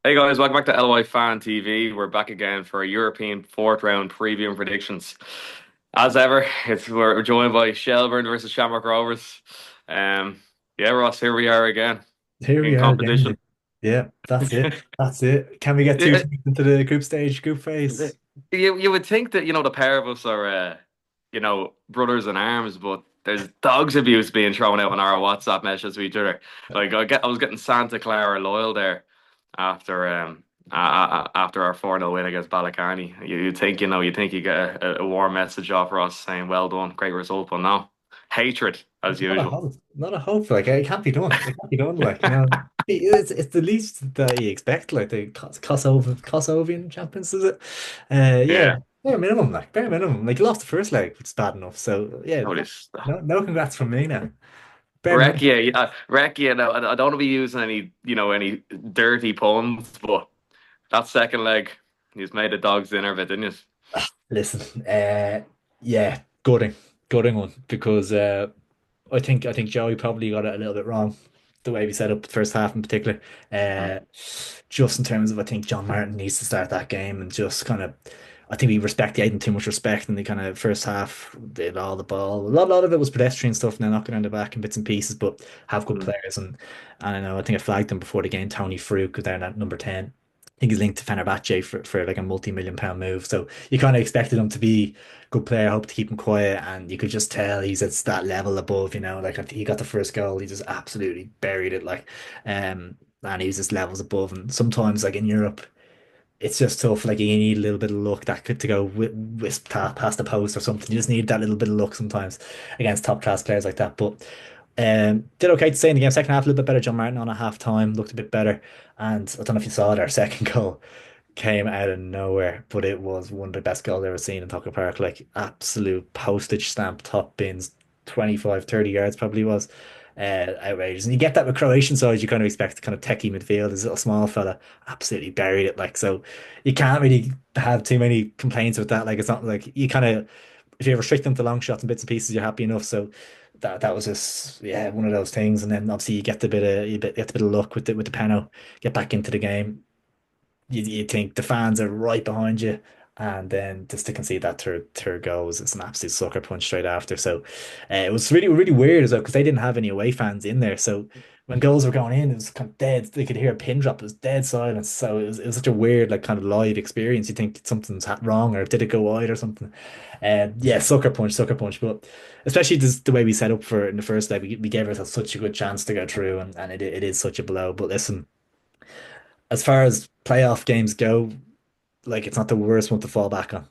Hey guys, welcome back to LOI Fan TV. We're back again for a European fourth round preview and predictions. As ever, we're joined by Shelbourne versus Shamrock Rovers. Um, yeah, Ross, here we are again Here we in are again, competition. mate. Yeah, that's it. That's it. Can we get two Yeah, teams into the group stage, group phase? you would think that the pair of us are brothers in arms, but there's dogs abuse being thrown out on our WhatsApp messages to each other. Like I was getting Santa Clara loyal there after after our 4-0 win against Ballycarney. You think you get a warm message off Ross saying well done, great result, but no, hatred as Not a usual. hope. Not a hope. Like it can't be done. It can't be done. It's the least that you expect. Like the Kosovian champions, is it? Yeah, Yeah, bare minimum. Like bare minimum. Like you lost the first leg, which is bad enough. So yeah, no, this no congrats from me now. Bare minimum. Rekia, Rekia. No, I don't want to be using any dirty puns, but that second leg, he's made a dog's dinner of it, didn't you? Listen, yeah, gutting one because I think Joey probably got it a little bit wrong, the way we set up the first half in particular. Mm. Uh, just in terms of I think John Martin needs to start that game and just kind of I think we gave them too much respect in the kind of first half. Did all the ball. A lot of it was pedestrian stuff and then knocking around the back in bits and pieces, but have good Mm. players and I know I think I flagged them before the game. Tony Fruit, because they're at number 10. I think he's linked to Fenerbahce for like a multi-million pound move. So you kind of expected him to be a good player, hope to keep him quiet, and you could just tell he's at that level above, like he got the first goal, he just absolutely buried it and he was just levels above. And sometimes like in Europe, it's just tough. Like you need a little bit of luck that could to go wisp past the post or something. You just need that little bit of luck sometimes against top class players like that. But did okay to say in the game. Second half, a little bit better. John Martin on a half time looked a bit better. And I don't know if you saw it, our second goal came out of nowhere, but it was one of the best goals I've ever seen in Tucker Park. Like absolute postage stamp top bins, 25, 30 yards probably was. Outrageous. And you get that with Croatian sides, you kind of expect kind of techie midfield, this little small fella absolutely buried it. Like, so you can't really have too many complaints with that. Like, it's not like you kind of, if you restrict them to long shots and bits and pieces, you're happy enough. So that was just, yeah, one of those things. And then obviously you get the bit of luck with the penalty, get back into the game. You think the fans are right behind you, and then just to concede that third goal was it's an absolute sucker punch straight after. So it was really weird as well because they didn't have any away fans in there. So when goals were going in, it was kind of dead. They could hear a pin drop. It was dead silence. So it was such a weird like kind of live experience. You think something's wrong or did it go wide or something? Yeah, sucker punch. But especially just the way we set up for it in the first leg, we gave ourselves such a good chance to go through, and it is such a blow. But listen, as far as playoff games go, like it's not the worst one to fall back on.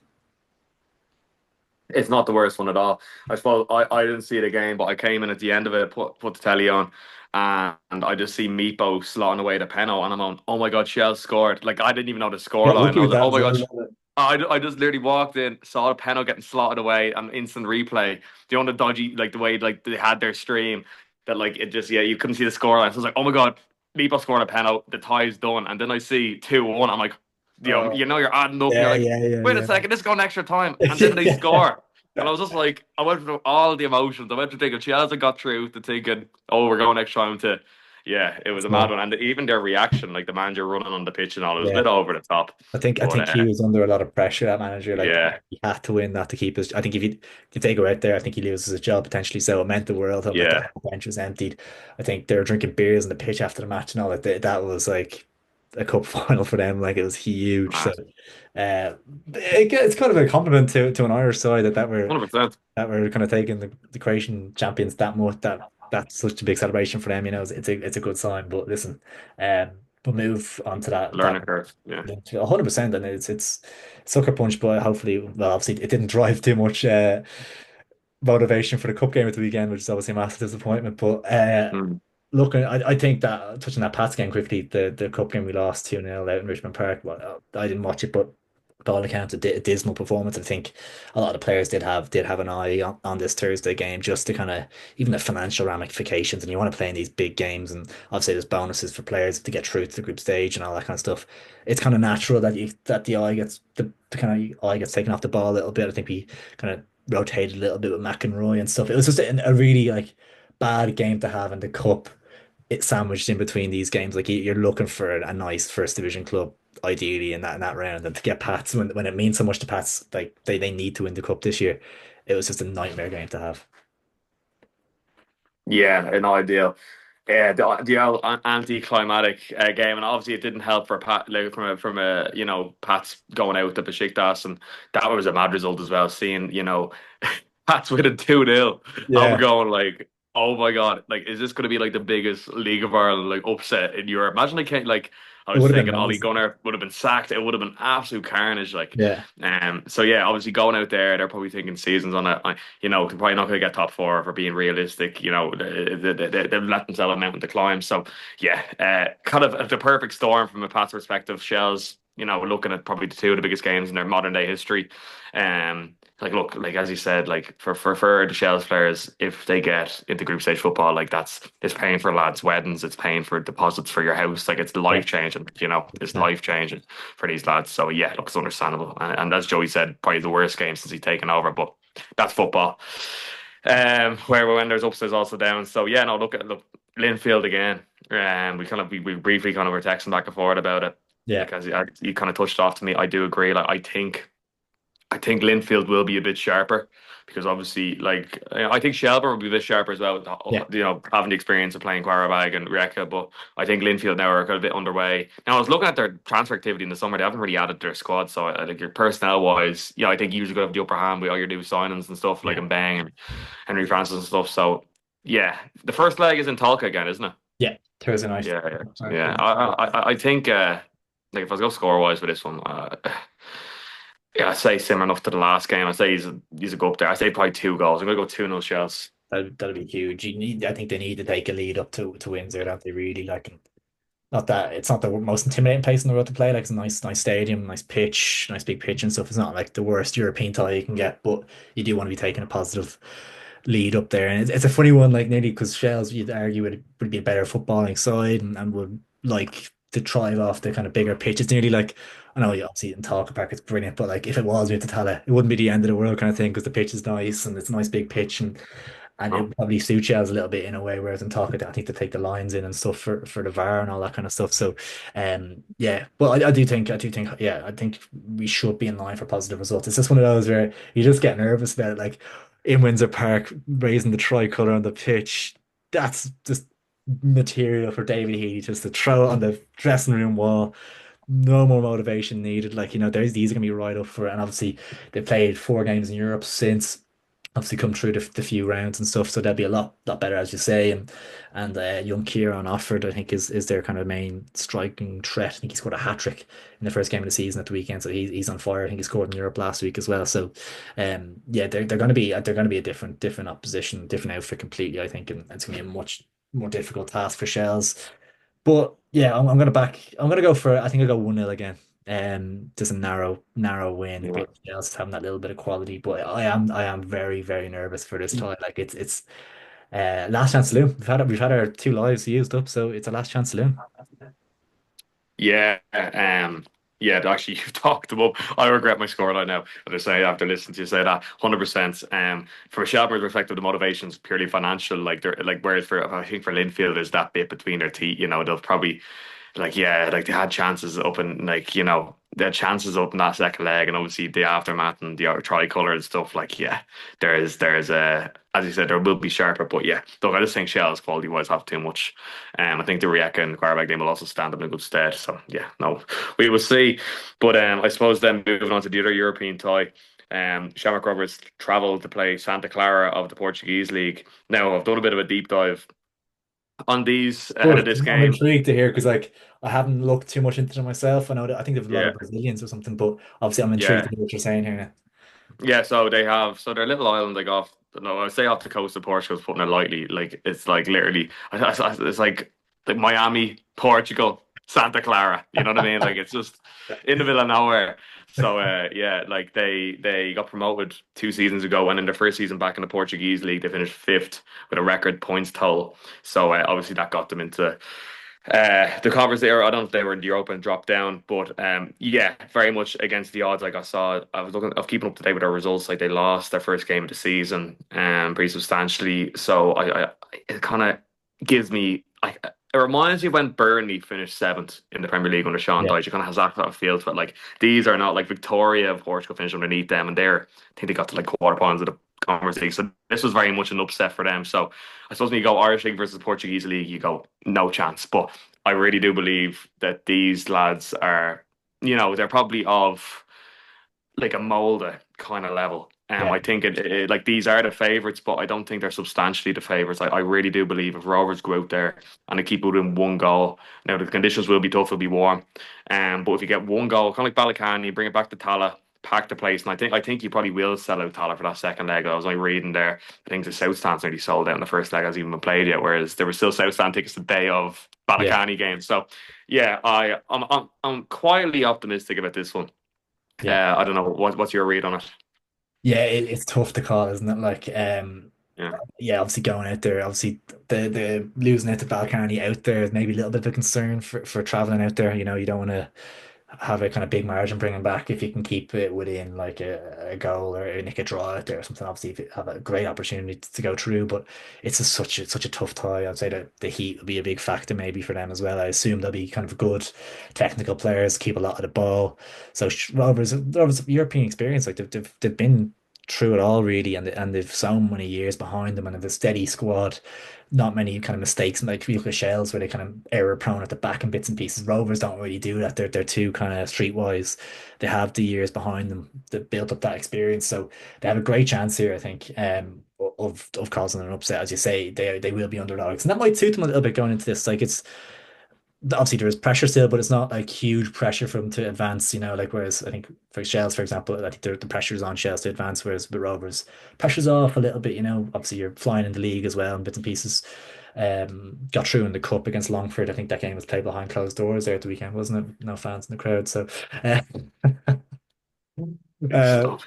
It's not the worst one at all. I suppose I didn't see the game, but I came in at the end of it, put the telly on, and I just see Meepo slotting away the penalty, and I'm on, oh my God, Shell scored. Like I didn't even know the score Got line. lucky I was with like, that oh as my God. well. I just literally walked in, saw the penalty getting slotted away, and instant replay. The dodgy, like the way like they had their stream, that like it just, yeah, you couldn't see the score line. So I was like, oh my God, Meepo scored a penalty, the tie's done, and then I see 2-1. I'm like, Oh, you're adding up, and you're yeah, like, yeah, yeah, wait a yeah. second, this is going extra time, and then they score. And I was just like, I went through all the emotions. I went from thinking Chelsea got through to thinking, oh, we're going next time to, yeah, it was a mad So, one. And even their reaction, like the manager running on the pitch and all, it was a yeah. bit over the top. I But think he was under a lot of pressure, that manager. Like yeah, he had to win that to keep his. I think if they go out there, I think he loses his job potentially. So it meant the world. Like the yeah, whole bench was emptied. I think they were drinking beers on the pitch after the match and all that. That was like a cup final for them. Like it was huge. So mad. it's kind of a compliment to an Irish side that 100%. we're kind of taking the Croatian champions that much that's such a big celebration for them. It's a good sign. But listen, um, we'll move on to that Learning curve. Yeah. 100%, and it's sucker punch, but hopefully, well, obviously, it didn't drive too much motivation for the cup game at the weekend, which is obviously a massive disappointment. But Mm. look, I think that touching that Pats game quickly, the cup game we lost 2-0 out in Richmond Park. Well, I didn't watch it, but by all accounts, a dismal performance. I think a lot of the players did have an eye on this Thursday game, just to kind of even the financial ramifications. And you want to play in these big games, and obviously there's bonuses for players to get through to the group stage and all that kind of stuff. It's kind of natural that the eye gets the kind of eye gets taken off the ball a little bit. I think we kind of rotated a little bit with McEnroy and stuff. It was just a really like bad game to have in the cup it's sandwiched in between these games. Like you're looking for a nice first division club, ideally in that round, and to get Pats when it means so much to Pats, like they need to win the cup this year. It was just a nightmare game to have. Yeah, an ideal. Yeah, the old anticlimactic game, and obviously it didn't help for Pat, like from a Pat's going out to Besiktas, and that was a mad result as well. Seeing Pat's winning 2-0, I'm Yeah, going like, oh my God, like is this going to be like the biggest League of Ireland like upset in Europe? Imagine like I it was would have been thinking Ollie nice. Gunnar would have been sacked. It would have been absolute carnage. Like, Yeah, so yeah, obviously going out there, they're probably thinking seasons on it. They're probably not going to get top four for being realistic. They've let themselves a mountain to climb. So yeah, kind of the perfect storm from a Pats perspective. Shells, we're looking at probably the two of the biggest games in their modern day history. Like look, like as you said, like for the Shells players, if they get into group stage football, like it's paying for lads' weddings, it's paying for deposits for your house, like it's yeah, life changing. It's 100%. life changing for these lads. So yeah, look, it's understandable. And as Joey said, probably the worst game since he's taken over, but that's football. Where when there's ups, there's also downs. So yeah, no, look Linfield again. We briefly kind of were texting back and forth about it. Yeah, Like as you kind of touched off to me, I do agree. Like I think Linfield will be a bit sharper because obviously, like I think Shelbourne will be a bit sharper as well. yeah, Having the experience of playing Quarabag and Rijeka, but I think Linfield now are kind of a bit underway. Now I was looking at their transfer activity in the summer; they haven't really added to their squad. So I think your personnel wise, I think you usually got to have the upper hand with all your new signings and stuff like yeah, Mbang and Henry Francis and stuff. So yeah, the first leg is in Talca again, isn't it? yeah. Thursday night. Yeah, yeah, Sorry, yeah. I think like if I was go score wise for this one, yeah, I'd say similar enough to the last game. I'd say he's a go up there. I'd say probably 2 goals. I'm gonna go 2-0 Shells. that'll be huge. I think they need to take a lead up to Windsor. Don't they really like? Not that it's not the most intimidating place in the world to play. Like it's a nice stadium, nice pitch, nice big pitch and stuff. It's not like the worst European tie you can get, but you do want to be taking a positive lead up there. And it's a funny one, like nearly because Shells, you'd argue would be a better footballing side and would like to thrive off the kind of bigger pitch. It's nearly like I know you obviously in Talk Park it's brilliant, but like if it was with the Tala, it wouldn't be the end of the world kind of thing because the pitch is nice and it's a nice big pitch and it Oh, would probably suit Chels a little bit in a way, whereas in Talca, I think they take the lines in and stuff for the VAR and all that kind of stuff. So, yeah. Well, yeah, I think we should be in line for positive results. It's just one of those where you just get nervous about it, like in Windsor Park, raising the tricolour on the pitch. That's just material for David Healy just to throw it on the dressing room wall. No more motivation needed. Like, these are gonna be right up for it. And obviously they played 4 games in Europe since obviously come through the few rounds and stuff, so they'll be a lot better, as you say. And young Kieran Offord, I think, is their kind of main striking threat. I think he scored a hat trick in the first game of the season at the weekend, so he's on fire. I think he scored in Europe last week as well. So, yeah, they're going to be a different opposition, different outfit completely. I think, and it's going to be a much more difficult task for Shells. But yeah, I'm gonna go for I think I'll go 1-0 again. Just a narrow win, yeah. but just having that little bit of quality. But I am very, very nervous for this tie. Like it's last chance saloon. We've had our 2 lives used up, so it's a last chance saloon. Yeah, yeah. Actually, you've talked them up. I regret my scoreline now. But I say after listening to you say that, 100%. From a Shelbourne perspective, the motivation's purely financial. Like they're like whereas for I think for Linfield, there's that bit between their teeth. They'll probably like yeah, like they had chances up and like they had chances up in that second leg, and obviously the aftermath and the tricolour and stuff. Like yeah, there's a as you said there will be sharper, but yeah, look, I just think Shell's quality wise have too much. I think the Rijeka and Quarabag game will also stand up in good stead. So yeah, no, we will see. But I suppose then moving on to the other European tie. Shamrock Rovers travelled to play Santa Clara of the Portuguese League. Now I've done a bit of a deep dive on these ahead of But this I'm game. intrigued to hear because like I haven't looked too much into them myself. I think there's a lot Yeah, of Brazilians or something, but obviously I'm intrigued yeah. to hear what you're saying here now. Yeah, so they're a little island like off no, I say off the coast of Portugal, putting it lightly. Like it's like literally it's like Miami, Portugal, Santa Clara. You know what I mean? Like it's just in the middle of nowhere. So yeah, like they got promoted 2 seasons ago, and in their first season back in the Portuguese league, they finished fifth with a record points total. So obviously that got them into the Covers there, I don't know if they were in the Europa and dropped down, but yeah, very much against the odds. Like I was looking, of keeping up to date with their results. Like they lost their first game of the season, pretty substantially. So it kind of gives me it reminds me when Burnley finished seventh in the Premier League under Sean Yeah, Dyche. It kind of has that sort of feel to it. Like these are not like Victoria of Portugal finished underneath them, and I think they got to like quarterfinals of the Conference League. So this was very much an upset for them. So I suppose when you go Irish League versus Portuguese League, you go no chance. But I really do believe that these lads are, they're probably of like a Molde kind of level. yeah, I think like these are the favourites, but I don't think they're substantially the favourites. I really do believe if Rovers go out there and they keep within one goal, now the conditions will be tough, it'll be warm. But if you get one goal, kind of like Ballycan, you bring it back to Tala, pack the place, and I think you probably will sell out Tala for that second leg. I was only reading there. I think the South Stand's nearly sold out in the first leg, hasn't even been played yet, whereas there were still South Stand tickets the day of yeah. Ballycan game. So yeah, I'm quietly optimistic about this one. Yeah. I don't know what's your read on it. Yeah, it's tough to call, isn't it? Like, Yeah, yeah, obviously going out there, obviously the losing out to Balcarny out there is maybe a little bit of a concern for traveling out there. You know, you don't want to have a kind of big margin bringing back if you can keep it within like a goal or nick a draw out there or something. Obviously, if you have a great opportunity to go through, but it's such a tough tie. I'd say that the heat will be a big factor maybe for them as well. I assume they'll be kind of good technical players, keep a lot of the ball. So Rovers European experience, like they've been through it all really, and they've so many years behind them and have a steady squad, not many kind of mistakes. Like if you look at Shells where they kind of error prone at the back and bits and pieces. Rovers don't really do that. They're too kind of streetwise. They have the years behind them that built up that experience. So they have a great chance here, I think, of causing an upset. As you say, they will be underdogs. And that might suit them a little bit going into this. Like it's obviously there is pressure still, but it's not like huge pressure for them to advance, you know, like whereas I think for Shells, for example, I think the pressure is on Shells to advance, whereas with Rovers, pressure's off a little bit, you know. Obviously you're flying in the league as well and bits and pieces. Got through in the cup against Longford. I think that game was played behind closed doors there at the weekend, wasn't it? No fans in the crowd. So uh, yeah, uh stop.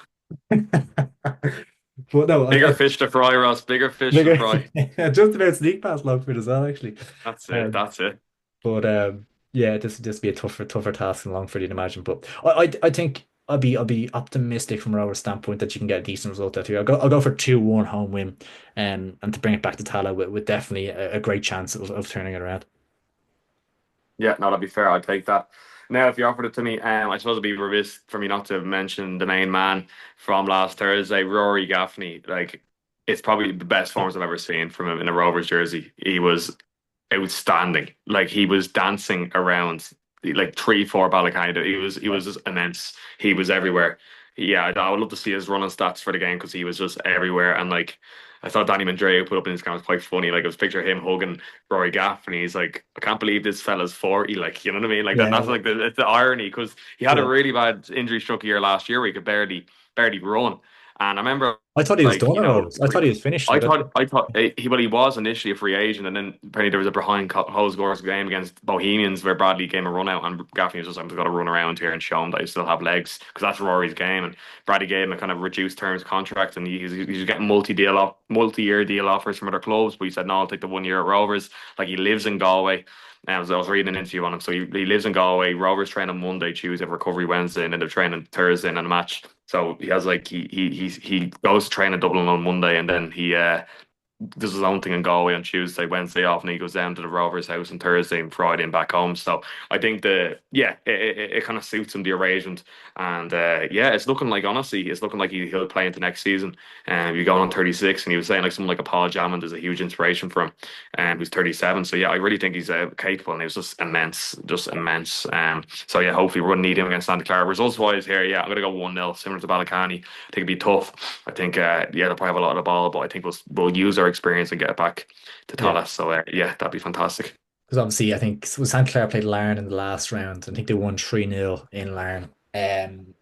but no, Bigger fish to fry, Ross. Bigger fish to bigger fry. just about sneak past Longford as well, actually. That's it. Um, That's it. But yeah, this be a tougher task than Longford, you'd imagine. But I think I'll be optimistic from our standpoint that you can get a decent result out here. I'll go for 2-1 home win, and to bring it back to Tala with definitely a great chance of turning it around. Yeah, no, that'd be fair. I'd take that. Now, if you offered it to me, I suppose it'd be remiss for me not to mention the main man from last Thursday, Rory Gaffney. Like, it's probably the best forms I've ever seen from him in a Rovers jersey. He was outstanding. Like he was dancing around like 3, 4 Ballacana. He was just immense. He was everywhere. Yeah, I would love to see his running stats for the game because he was just everywhere. And like I thought Danny Mandrea put up in his game was quite funny. Like I was picture him hugging Rory Gaff and he's like, I can't believe this fella's 40. Like, you know what I mean? Like that's Yeah, like the irony because he had a yeah. really bad injury struck year last year where he could barely run. And I remember I thought he was like, done at Rovers. I thought he was finished. Like, I thought he was initially a free agent, and then apparently there was a behind hose scores game against Bohemians where Bradley came a run out, and Gaffney was just like, "I've got to run around here and show him that I still have legs," because that's Rory's game. And Bradley gave him a kind of reduced terms contract, and he's getting multi-year deal offers from other clubs, but he said, "No, I'll take the 1 year at Rovers." Like he lives in Galway. And I was reading an interview on him. So he lives in Galway. Rovers train on Monday, Tuesday, recovery Wednesday, and then they're training Thursday and a match. So he has like he goes to train in Dublin on Monday, and then he does his own thing in Galway on Tuesday, Wednesday off, and he goes down to the Rovers house on Thursday and Friday and back home. So I think it kind of suits him the arrangement, and yeah, it's looking like honestly, it's looking like he'll play into next season. You're going on 36, and he was saying like someone like a Paul Hammond is a huge inspiration for him, and who's 37. So yeah, I really think he's capable, and he was just immense, just immense. So yeah, hopefully we're going to need him against Santa Clara. Results wise here, yeah, I'm going to go 1-0, similar to Ballycanney. I think it'd be tough. I think yeah, they'll probably have a lot of the ball, but I think we'll use our experience and get it back to yeah. Tallaght. So yeah, that'd be fantastic. Because obviously, I think was Santa Clara played Larne in the last round. I think they won 3-0 in Larne. And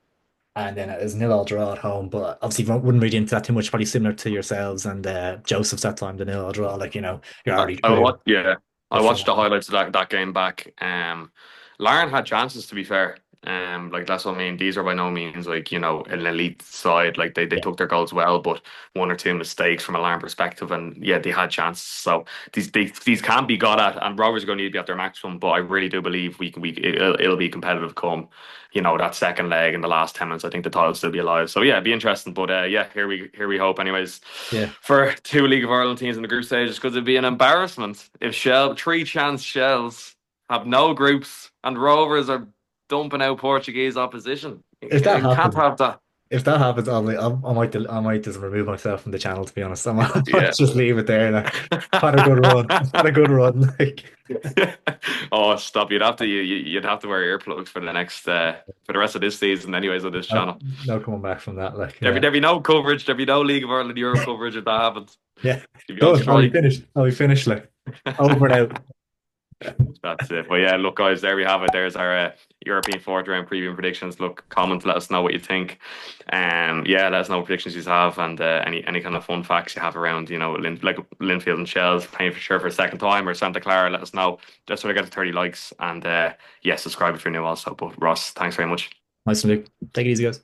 then it was 0-0 draw at home. But obviously, wouldn't read into that too much. Probably similar to yourselves and Joseph's that time, the 0-0 draw. Like, you know, you're already I through what? Yeah, the I watched the final. highlights of that game back. Lauren had chances to be fair. Like that's what I mean. These are by no means like, an elite side. Like they Yeah, took their goals well, but one or two mistakes from a line perspective, and yeah, they had chances. So these can be got at, and Rovers are going to need to be at their maximum. But I really do believe it'll be competitive come, that second leg in the last 10 minutes. I think the title will still be alive. So yeah, it'd be interesting. But yeah, here we hope. Anyways, yeah. for two League of Ireland teams in the group stages, because it'd be an embarrassment if three chance shells have no groups and Rovers are dumping out Portuguese opposition. If that You can't happens, have that. if that happens, I might just remove myself from the channel. To be honest, I might Yeah. just leave it there. Like, had a good run. Had a good run. Like, Oh, stop! You'd have to wear earplugs for the rest of this season, anyways, on this channel. no coming back from that. Like, There'd be no coverage. There'd be no League of Ireland Europe coverage if that happens. yeah, You'd be on done. I'll be strike. finished. I'll be finished. Like, over and out. That's it. But yeah, look, guys, there we have it. There's our European fourth round preview predictions. Look, comment, let us know what you think. Yeah, let us know what predictions you have and any kind of fun facts you have around, like Linfield and Shells playing for sure for a second time or Santa Clara. Let us know. Just want to get to 30 likes and yeah, subscribe if you're new also. But Ross, thanks very much. Nice to meet you. Take it easy, guys.